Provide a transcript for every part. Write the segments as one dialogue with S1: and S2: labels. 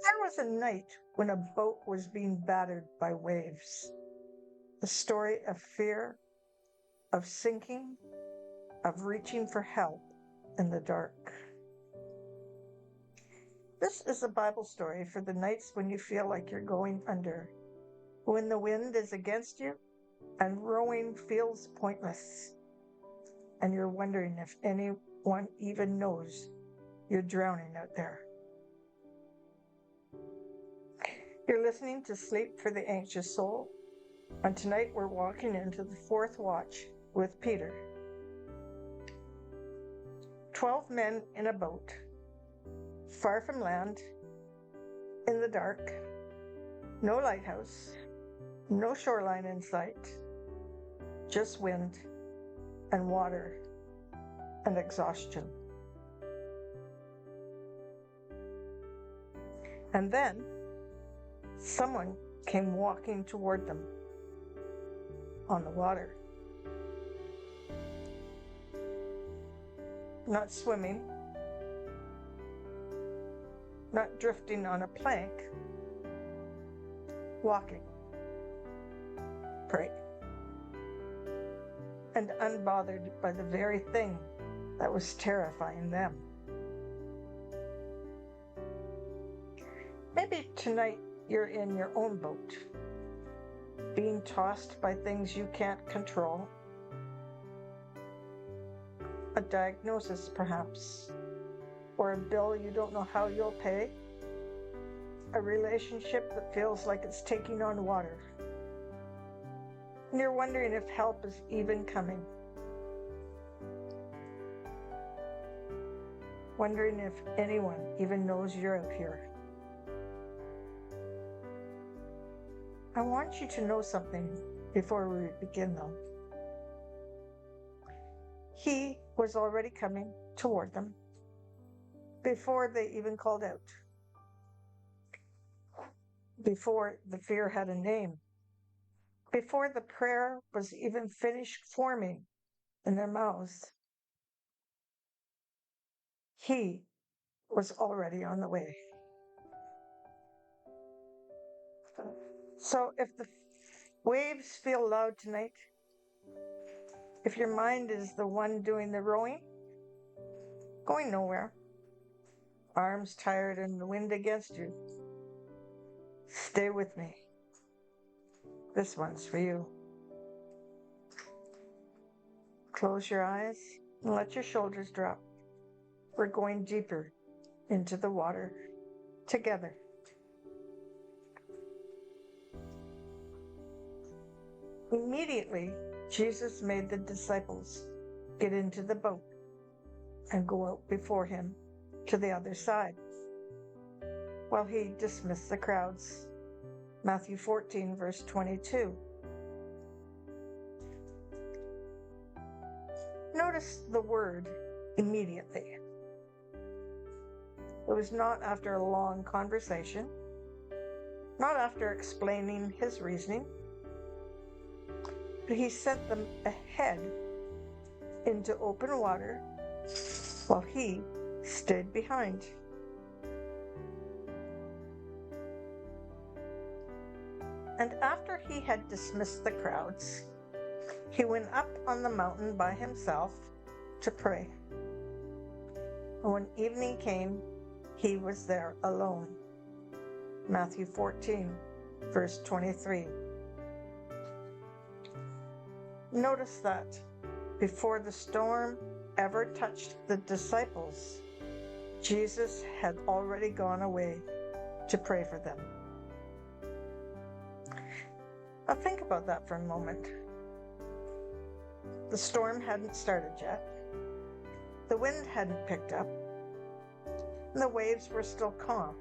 S1: There was a night when a boat was being battered by waves. A story of fear, of sinking, of reaching for help in the dark. This is a Bible story for the nights when you feel like you're going under, when the wind is against you and rowing feels pointless, and you're wondering if anyone even knows you're drowning out there. You're listening to Sleep for the Anxious Soul, and tonight we're walking into the fourth watch with Peter. 12 men in a boat, far from land, in the dark, no lighthouse, no shoreline in sight, just wind and water and exhaustion. And then someone came walking toward them on the water. Not swimming, not drifting on a plank, walking, pray, and unbothered by the very thing that was terrifying them. Maybe tonight you're in your own boat, being tossed by things you can't control. A diagnosis, perhaps, or a bill you don't know how you'll pay, a relationship that feels like it's taking on water, and you're wondering if help is even coming, wondering if anyone even knows you're out here. I want you to know something before we begin, though. He was already coming toward them before they even called out, before the fear had a name, before the prayer was even finished forming in their mouths. He was already on the way. So if the waves feel loud tonight, if your mind is the one doing the rowing, going nowhere, arms tired and the wind against you, stay with me. This one's for you. Close your eyes and let your shoulders drop. We're going deeper into the water together. Immediately, Jesus made the disciples get into the boat and go out before him to the other side, while he dismissed the crowds. Matthew 14, verse 22. Notice the word immediately. It was not after a long conversation, not after explaining his reasoning, but he sent them ahead into open water while he stayed behind. And after he had dismissed the crowds, he went up on the mountain by himself to pray. And when evening came, he was there alone. Matthew 14, verse 23. Notice that before the storm ever touched the disciples, Jesus had already gone away to pray for them. Now think about that for a moment. The storm hadn't started yet. The wind hadn't picked up. And the waves were still calm.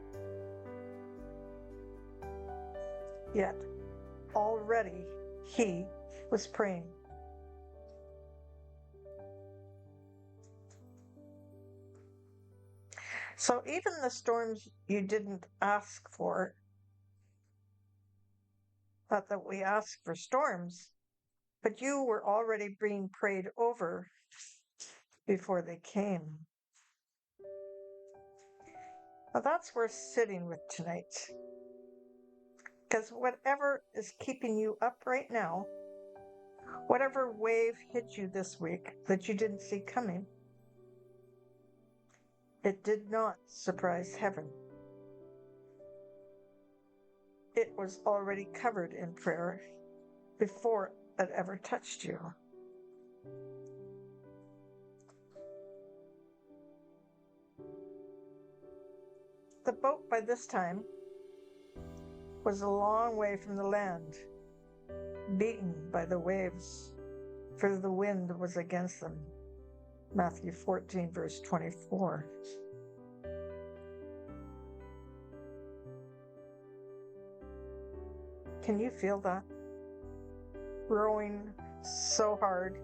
S1: Yet, already he was praying. So even the storms you didn't ask for, not that we ask for storms, but you were already being prayed over before they came. Well, that's worth sitting with tonight. Because whatever is keeping you up right now, whatever wave hit you this week that you didn't see coming, it did not surprise heaven. It was already covered in prayer before it ever touched you. The boat by this time was a long way from the land, beaten by the waves, for the wind was against them. Matthew 14, verse 24. Can you feel that? Rowing so hard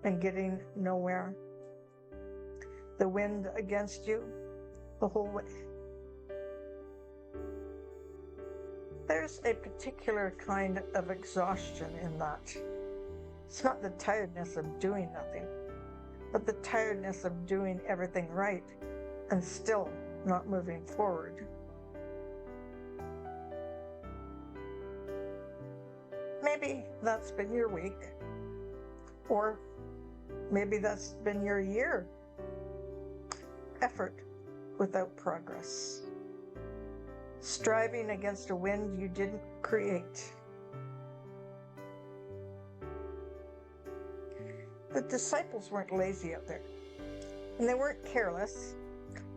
S1: and getting nowhere. The wind against you the whole way. There's a particular kind of exhaustion in that. It's not the tiredness of doing nothing, but the tiredness of doing everything right and still not moving forward. Maybe that's been your week, or maybe that's been your year. Effort without progress. Striving against a wind you didn't create. The disciples weren't lazy out there, and they weren't careless.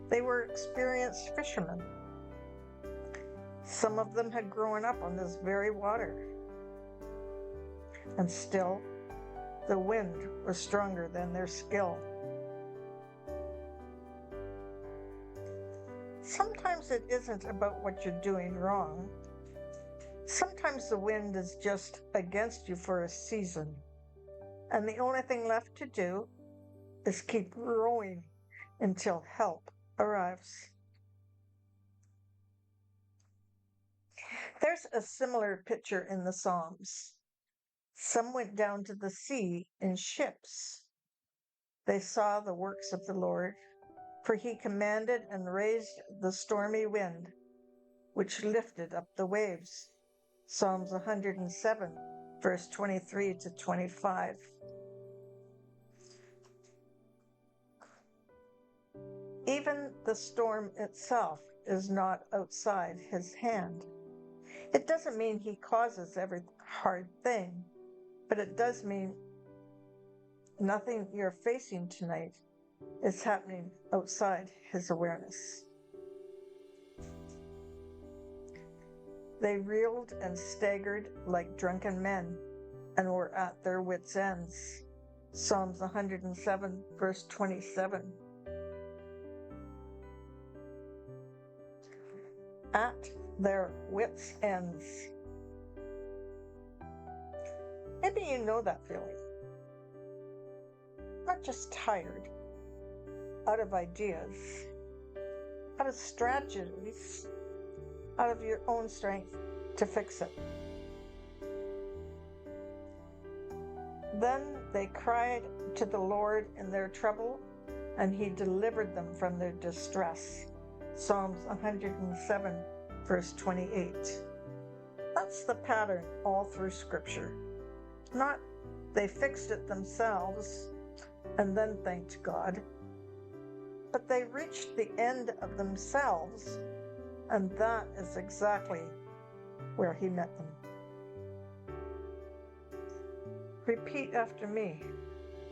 S1: They were experienced fishermen. Some of them had grown up on this very water. And still, the wind was stronger than their skill. Sometimes it isn't about what you're doing wrong. Sometimes the wind is just against you for a season, and the only thing left to do is keep rowing until help arrives. There's a similar picture in the Psalms. Some went down to the sea in ships. They saw the works of the Lord, for he commanded and raised the stormy wind, which lifted up the waves. Psalms 107, verse 23 to 25. Even the storm itself is not outside his hand. It doesn't mean he causes every hard thing, but it does mean nothing you're facing tonight is happening outside his awareness. They reeled and staggered like drunken men and were at their wits' ends. Psalms 107, verse 27. At their wits' ends. Maybe you know that feeling. Not just tired, out of ideas, out of strategies, out of your own strength to fix it. Then they cried to the Lord in their trouble, and he delivered them from their distress. Psalms 107, verse 28. That's the pattern all through Scripture. Not they fixed it themselves and then thanked God, but they reached the end of themselves, and that is exactly where he met them. Repeat after me,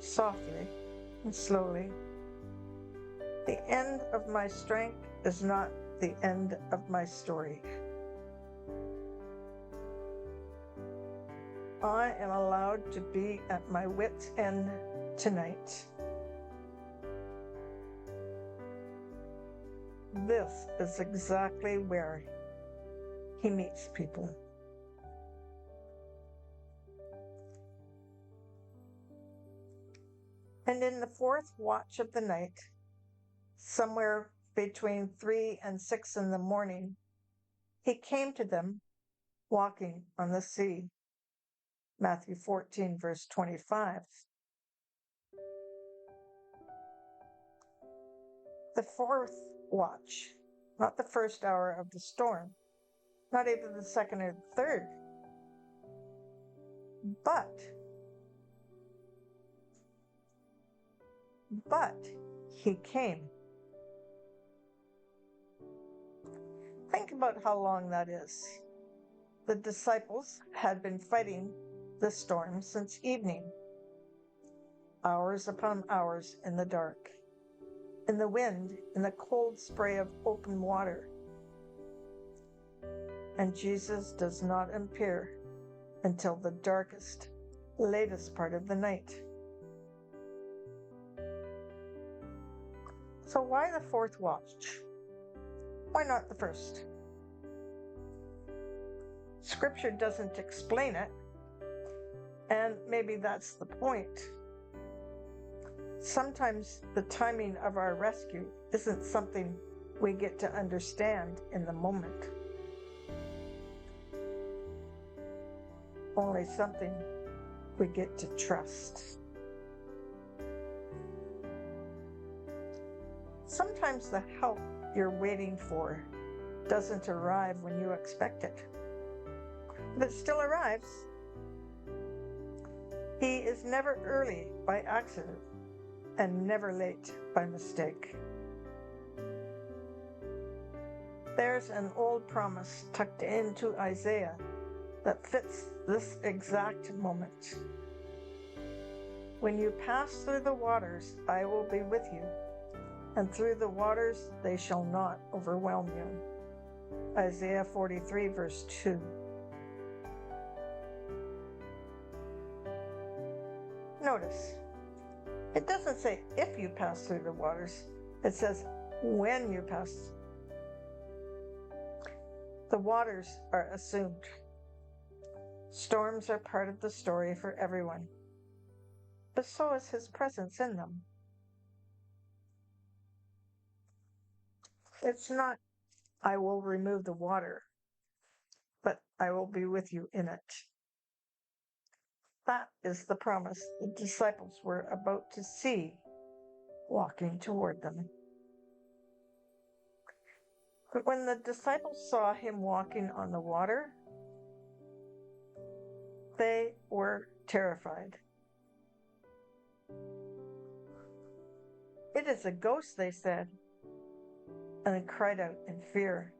S1: softly and slowly. The end of my strength is not the end of my story. I am allowed to be at my wit's end tonight. This is exactly where he meets people. And in the fourth watch of the night, somewhere between 3 and 6 in the morning, he came to them walking on the sea. Matthew 14, verse 25. The fourth watch not the first hour of the storm, not even the second or the third, but he came. Think about how long that is. The disciples had been fighting the storm since evening, hours upon hours in the dark, in the wind, in the cold spray of open water. And Jesus does not appear until the darkest, latest part of the night. So why the fourth watch? Why not the first? Scripture doesn't explain it, and maybe that's the point. Sometimes the timing of our rescue isn't something we get to understand in the moment, only something we get to trust. Sometimes the help you're waiting for doesn't arrive when you expect it, but it still arrives. He is never early by accident and never late by mistake. There's an old promise tucked into Isaiah that fits this exact moment. When you pass through the waters, I will be with you, and through the waters they shall not overwhelm you. Isaiah 43, verse 2. Notice, it doesn't say if you pass through the waters, it says when you pass. The waters are assumed. Storms are part of the story for everyone, but so is his presence in them. It's not, I will remove the water, but I will be with you in it. That is the promise the disciples were about to see walking toward them. But when the disciples saw him walking on the water, they were terrified. It is a ghost, they said, and they cried out in fear.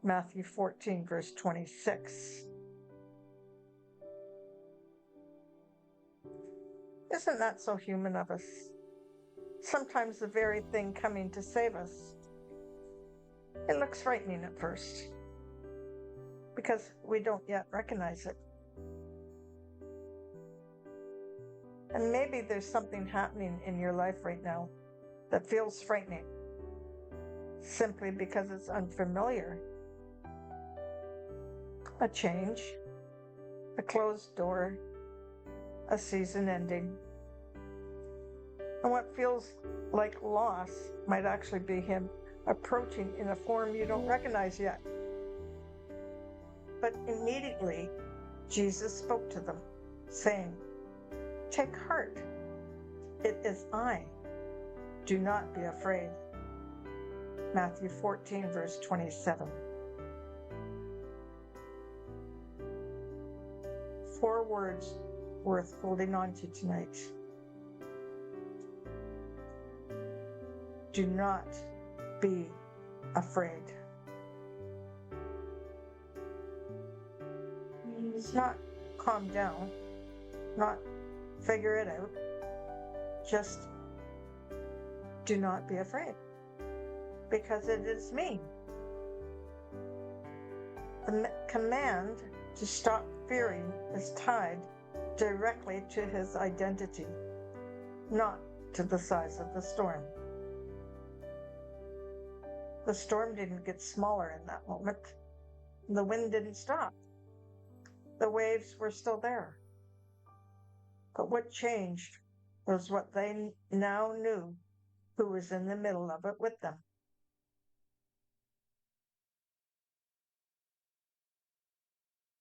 S1: Matthew 14, verse 26. Isn't that so human of us? Sometimes the very thing coming to save us, it looks frightening at first, because we don't yet recognize it. And maybe there's something happening in your life right now that feels frightening, simply because it's unfamiliar. A change, a closed door, a season ending. And what feels like loss might actually be him approaching in a form you don't recognize yet. But immediately, Jesus spoke to them, saying, "Take heart, it is I. Do not be afraid." Matthew 14, verse 27. 4 words worth holding on to tonight. Do not be afraid. It's not calm down, not figure it out. Just do not be afraid, because it is me. The command to stop fearing is tied directly to his identity, not to the size of the storm. The storm didn't get smaller in that moment. The wind didn't stop. The waves were still there. But what changed was what they now knew, who was in the middle of it with them.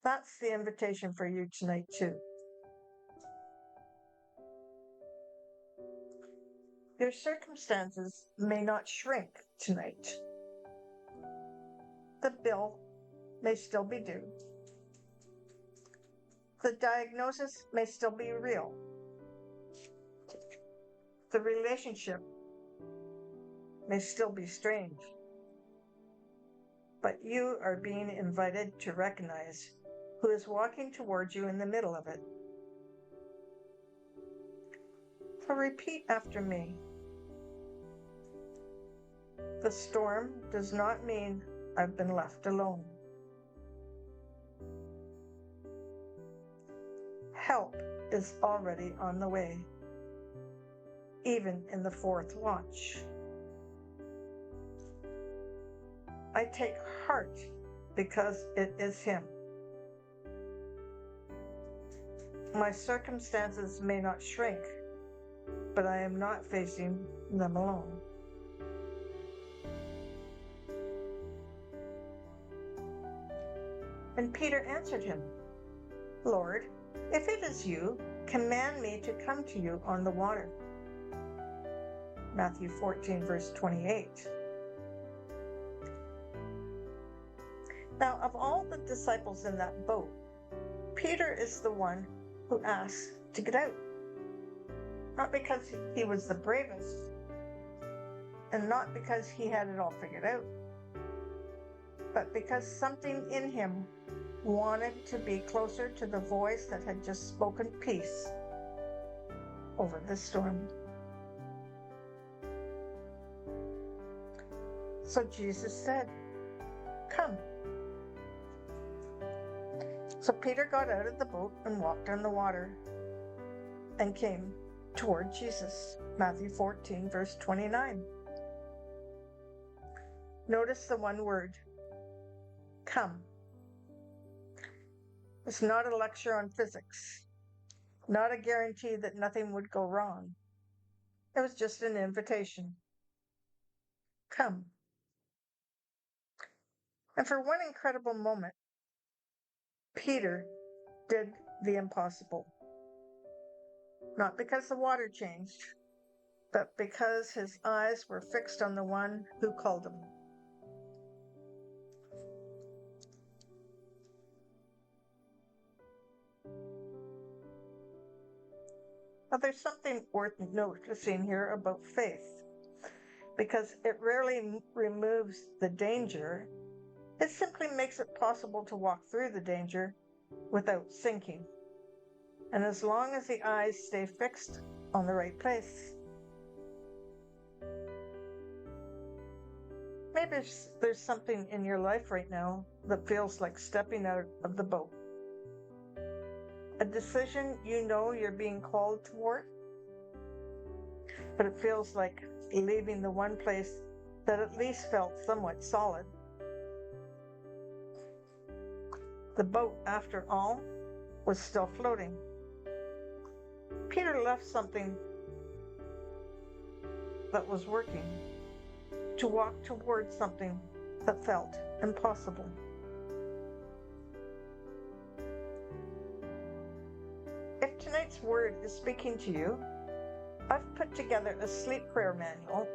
S1: That's the invitation for you tonight, too. Your circumstances may not shrink tonight, The bill may still be due. The diagnosis may still be real. The relationship may still be strange. But you are being invited to recognize who is walking towards you in the middle of it. So repeat after me. The storm does not mean I've been left alone. Help is already on the way, even in the fourth watch. I take heart because it is Him. My circumstances may not shrink, but I am not facing them alone. And Peter answered him, Lord, if it is you, command me to come to you on the water. Matthew 14, verse 28. Now, of all the disciples in that boat, Peter is the one who asks to get out. Not because he was the bravest, and not because he had it all figured out, but because something in him wanted to be closer to the voice that had just spoken peace over the storm. So Jesus said, Come. So Peter got out of the boat and walked on the water and came toward Jesus. Matthew 14, verse 29. Notice the one word, come. It's not a lecture on physics, not a guarantee that nothing would go wrong. It was just an invitation. Come. And for one incredible moment, Peter did the impossible. Not because the water changed, but because his eyes were fixed on the one who called him. Now, there's something worth noticing here about faith, because it rarely removes the danger. It simply makes it possible to walk through the danger without sinking. And as long as the eyes stay fixed on the right place. Maybe there's something in your life right now that feels like stepping out of the boat. A decision you know you're being called toward, but it feels like leaving the one place that at least felt somewhat solid. The boat, after all, was still floating. Peter left something that was working to walk towards something that felt impossible. If tonight's word is speaking to you, I've put together a sleep prayer manual.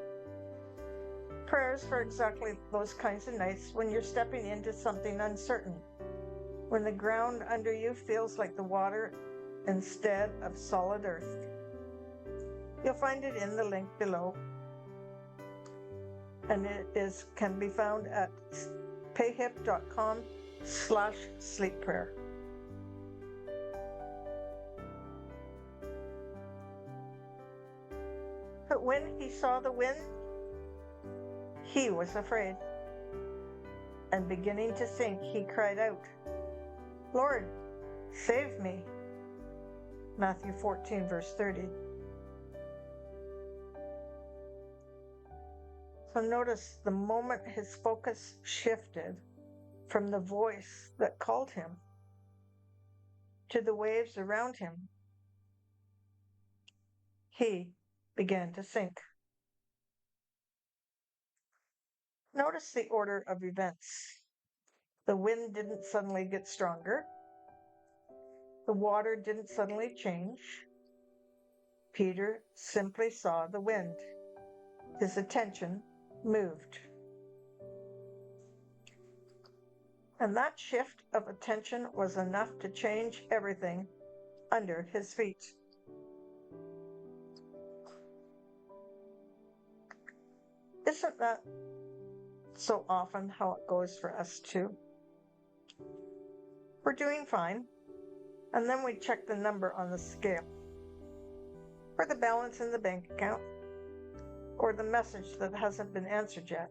S1: Prayers for exactly those kinds of nights when you're stepping into something uncertain, when the ground under you feels like the water instead of solid earth. You'll find it in the link below, and it can be found at payhip.com/sleepprayer. But when he saw the wind, he was afraid. And beginning to sink, he cried out, Lord, save me. Matthew 14, verse 30. So notice the moment his focus shifted from the voice that called him to the waves around him, he began to sink. Notice the order of events. The wind didn't suddenly get stronger. The water didn't suddenly change. Peter simply saw the wind. His attention moved. And that shift of attention was enough to change everything under his feet. Isn't that so often how it goes for us too? We're doing fine, and then we check the number on the scale, or the balance in the bank account, or the message that hasn't been answered yet.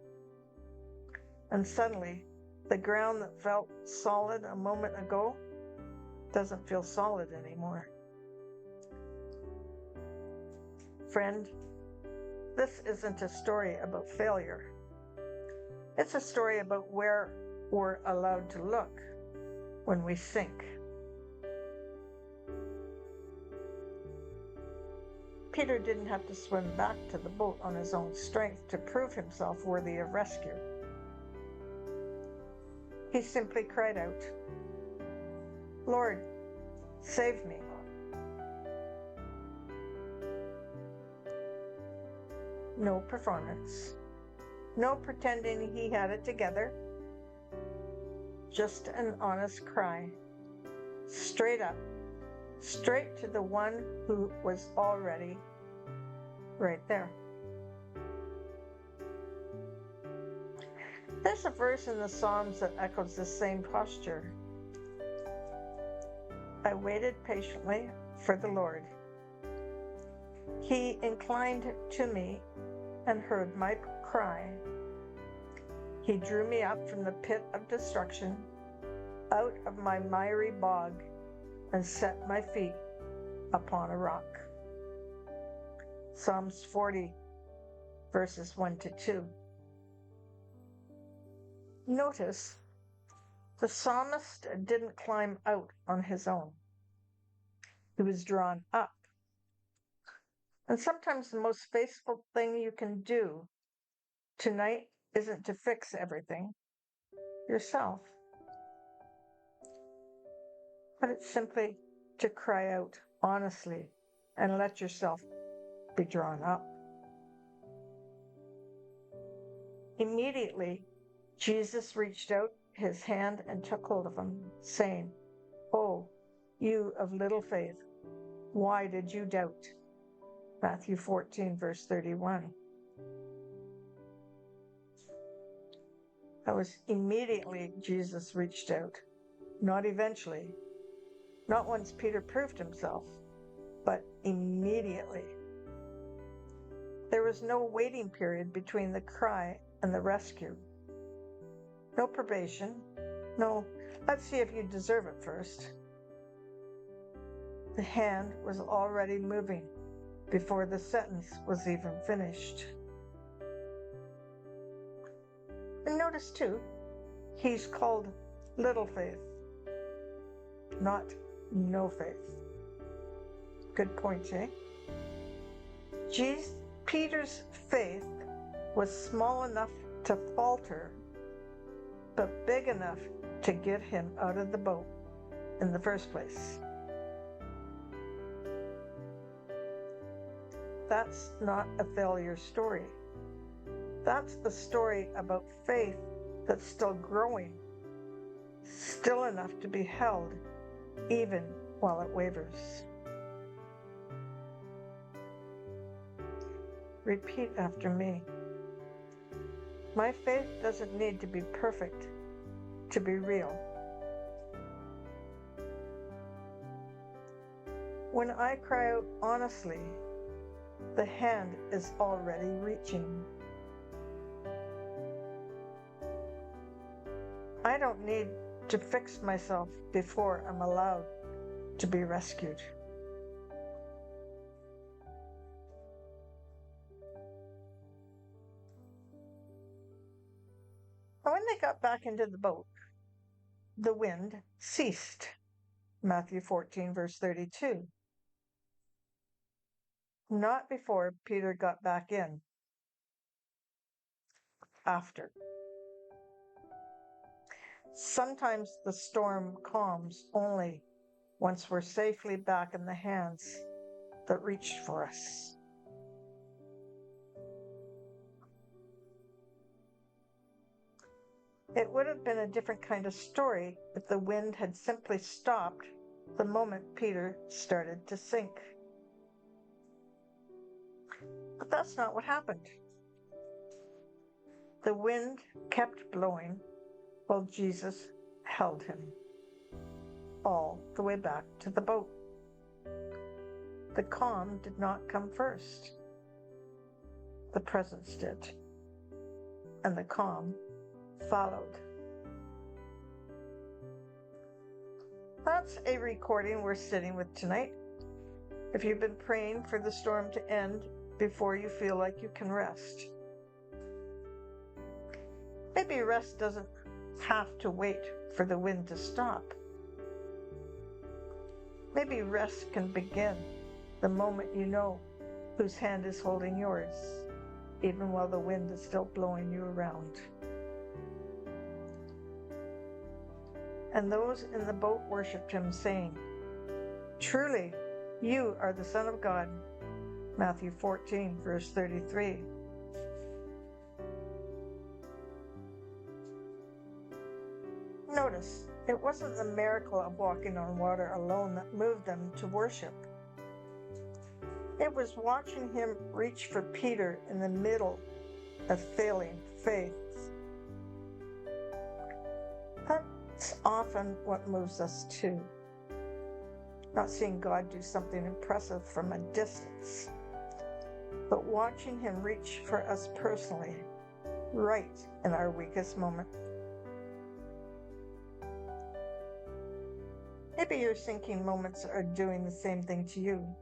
S1: And suddenly, the ground that felt solid a moment ago doesn't feel solid anymore. Friend, this isn't a story about failure. It's a story about where we're allowed to look when we sink. Peter didn't have to swim back to the boat on his own strength to prove himself worthy of rescue. He simply cried out, "Lord, save me." No performance. No pretending he had it together. Just an honest cry. Straight up. Straight to the one who was already right there. There's a verse in the Psalms that echoes the same posture. I waited patiently for the Lord. He inclined to me and heard my cry. He drew me up from the pit of destruction, out of my miry bog, and set my feet upon a rock. Psalms 40, verses 1 to 2. Notice, the psalmist didn't climb out on his own. He was drawn up. And sometimes the most faithful thing you can do tonight isn't to fix everything yourself, but it's simply to cry out honestly and let yourself be drawn up. Immediately, Jesus reached out his hand and took hold of him, saying, "Oh, you of little faith, why did you doubt?" Matthew 14, verse 31. That was immediately Jesus reached out, not eventually, not once Peter proved himself, but immediately. There was no waiting period between the cry and the rescue. No probation. No, let's see if you deserve it first. The hand was already moving before the sentence was even finished. And notice too, he's called little faith, not no faith. Good point, eh? Peter's faith was small enough to falter, but big enough to get him out of the boat in the first place. That's not a failure story. That's the story about faith that's still growing, still enough to be held even while it wavers. Repeat after me. My faith doesn't need to be perfect to be real. When I cry out honestly, the hand is already reaching. I don't need to fix myself before I'm allowed to be rescued. And when they got back into the boat, the wind ceased. Matthew 14, verse 32. Not before Peter got back in. After. Sometimes the storm calms only once we're safely back in the hands that reached for us. It would have been a different kind of story if the wind had simply stopped the moment Peter started to sink. But that's not what happened. The wind kept blowing while Jesus held him all the way back to the boat. The calm did not come first. The presence did. And the calm followed. That's a recording we're sitting with tonight. If you've been praying for the storm to end before you feel like you can rest. Maybe rest doesn't have to wait for the wind to stop. Maybe rest can begin the moment you know whose hand is holding yours, even while the wind is still blowing you around. And those in the boat worshipped him, saying, "Truly, you are the Son of God." Matthew 14, verse 33. Notice, it wasn't the miracle of walking on water alone that moved them to worship. It was watching him reach for Peter in the middle of failing faith. That's often what moves us too. Not seeing God do something impressive from a distance, but watching him reach for us personally, right in our weakest moment. Maybe your sinking moments are doing the same thing to you.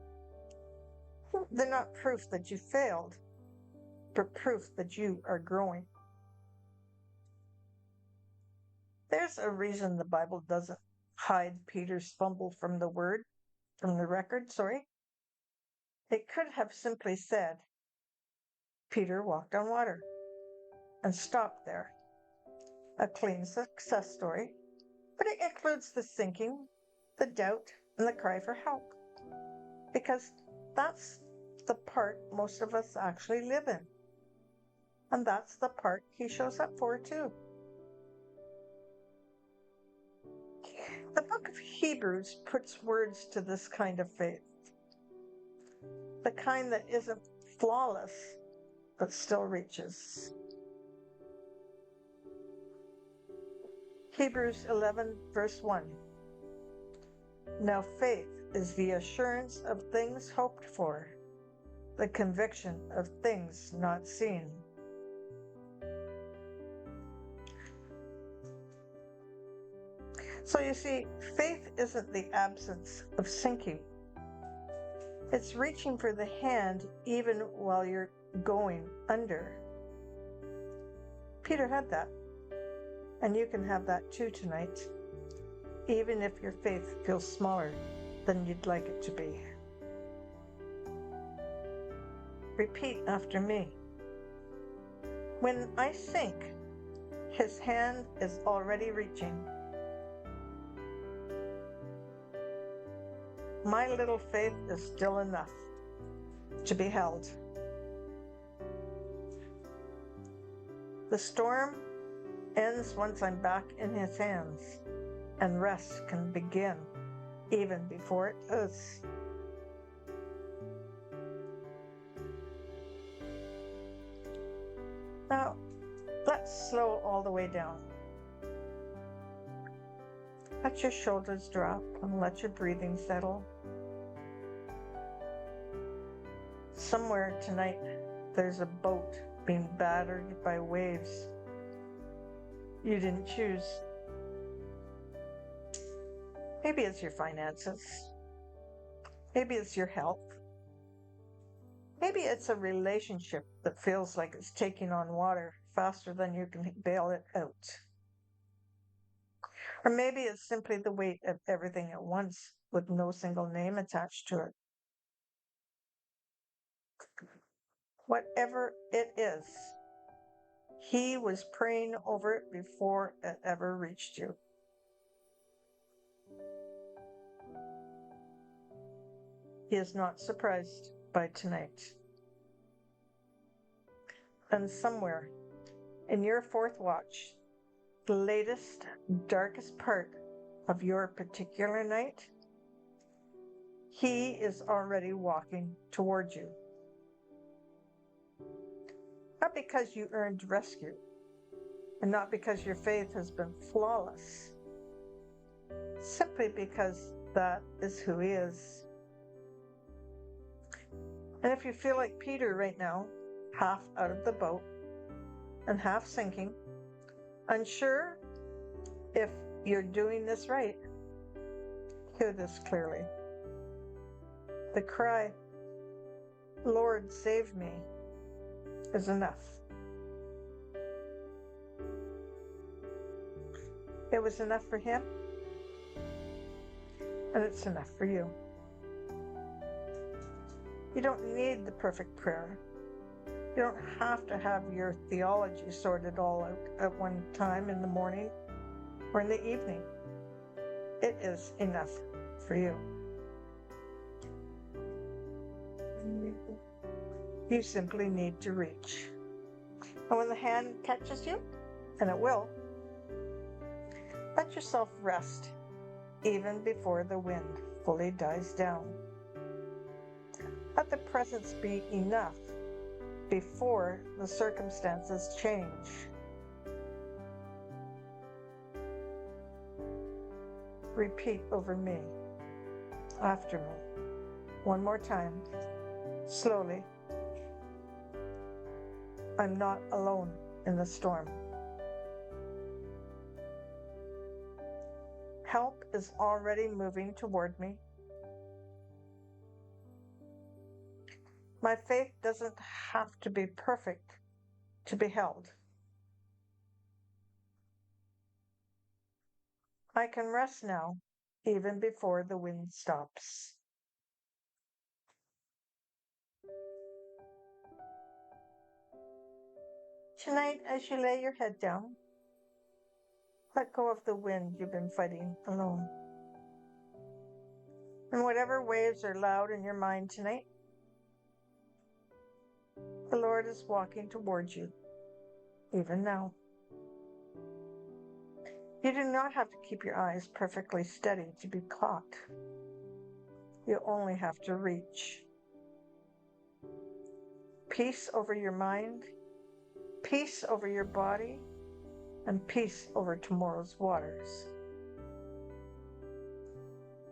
S1: They're not proof that you failed, but proof that you are growing. There's a reason the Bible doesn't hide Peter's fumble from the record. It could have simply said, Peter walked on water, and stopped there. A clean success story, but it includes the sinking, the doubt, and the cry for help. Because that's the part most of us actually live in. And that's the part he shows up for too. The book of Hebrews puts words to this kind of faith. The kind that isn't flawless, but still reaches. Hebrews 11, verse 1. Now faith is the assurance of things hoped for, the conviction of things not seen. So you see, faith isn't the absence of sinking. It's reaching for the hand even while you're going under. Peter had that, and you can have that too tonight, even if your faith feels smaller than you'd like it to be. Repeat after me. When I sink, his hand is already reaching. My little faith is still enough to be held. The storm ends once I'm back in his hands, and rest can begin even before it does. Now, let's slow all the way down. Let your shoulders drop and let your breathing settle. Somewhere tonight, there's a boat being battered by waves you didn't choose. Maybe it's your finances. Maybe it's your health. Maybe it's a relationship that feels like it's taking on water faster than you can bail it out. Or maybe it's simply the weight of everything at once with no single name attached to it. Whatever it is, he was praying over it before it ever reached you. He is not surprised by tonight. And somewhere in your fourth watch, the latest, darkest part of your particular night, He is already walking toward you. Not because you earned rescue, and not because your faith has been flawless, simply because that is who He is. And if you feel like Peter right now, half out of the boat and half sinking, unsure if you're doing this right, hear this clearly. The cry, "Lord, save me," is enough. It was enough for Him, and it's enough for you. You don't need the perfect prayer. You don't have to have your theology sorted all out at one time in the morning or in the evening. It is enough for you. You simply need to reach. And when the hand catches you, and it will, let yourself rest even before the wind fully dies down. Let the presence be enough before the circumstances change. Repeat over me, after me, one more time, slowly. I'm not alone in the storm. Help is already moving toward me. My faith doesn't have to be perfect to be held. I can rest now, even before the wind stops. Tonight, as you lay your head down, let go of the wind you've been fighting alone. And whatever waves are loud in your mind tonight, the Lord is walking towards you, even now. You do not have to keep your eyes perfectly steady to be caught. You only have to reach. Peace over your mind, peace over your body, and peace over tomorrow's waters.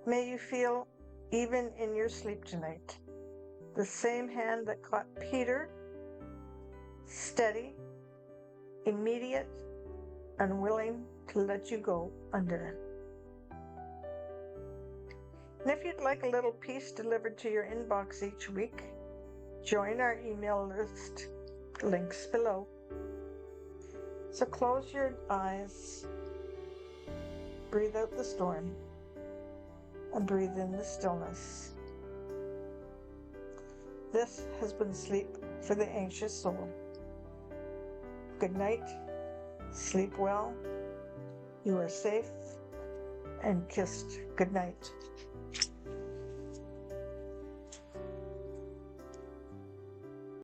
S1: May you feel, even in your sleep tonight, the same hand that caught Peter, steady, immediate, and willing to let you go under. And if you'd like a little piece delivered to your inbox each week, join our email list, links below. So close your eyes, breathe out the storm, and breathe in the stillness. This has been Sleep for the Anxious Soul. Good night, sleep well, you are safe, and kissed good night.